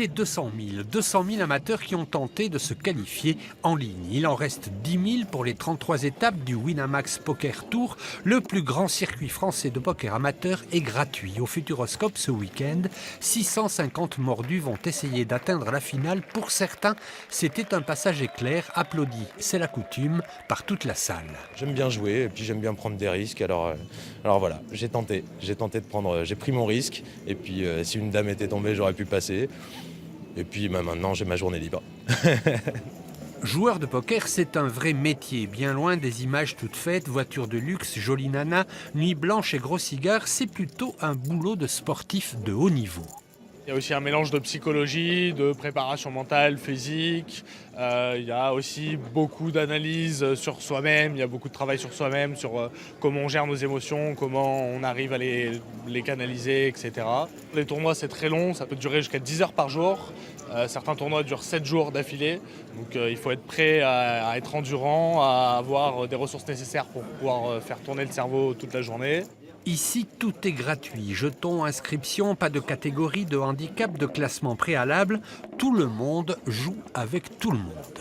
étaient 200 000 amateurs qui ont tenté de se qualifier en ligne. Il en reste 10 000 pour les 33 étapes du Winamax Poker Tour. Le plus grand circuit français de poker amateur est gratuit. Au Futuroscope ce week-end, 650 mordus vont essayer d'atteindre la finale. Pour certains, c'était un passage éclair, applaudi, c'est la coutume, par toute la salle. J'aime bien jouer et puis j'aime bien prendre des risques. Alors voilà, j'ai tenté de prendre, j'ai pris mon risque. Et puis si une dame était tombée, j'aurais pu passer. Et puis maintenant, j'ai ma journée libre. Joueur de poker, c'est un vrai métier, bien loin des images toutes faites, voitures de luxe, jolies nanas, nuit blanche et gros cigares, c'est plutôt un boulot de sportif de haut niveau. Il y a aussi un mélange de psychologie, de préparation mentale, physique. Il y a aussi beaucoup d'analyse sur soi-même, il y a beaucoup de travail sur soi-même, sur comment on gère nos émotions, comment on arrive à les canaliser, etc. Les tournois, c'est très long, ça peut durer jusqu'à 10 heures par jour. Certains tournois durent 7 jours d'affilée. Donc il faut être prêt à être endurant, à avoir des ressources nécessaires pour pouvoir faire tourner le cerveau toute la journée. Ici, tout est gratuit. Jetons, inscription, pas de catégorie, de handicap, de classement préalable. Tout le monde joue avec tout le monde.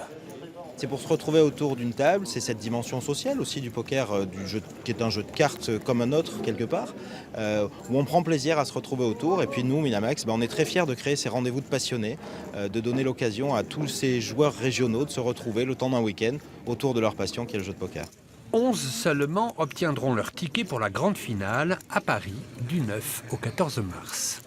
C'est pour se retrouver autour d'une table, c'est cette dimension sociale aussi du poker, qui est un jeu de cartes comme un autre quelque part, où on prend plaisir à se retrouver autour. Et puis nous, Winamax, on est très fiers de créer ces rendez-vous de passionnés, de donner l'occasion à tous ces joueurs régionaux de se retrouver le temps d'un week-end autour de leur passion qui est le jeu de poker. 11 seulement obtiendront leur ticket pour la grande finale à Paris du 9 au 14 mars.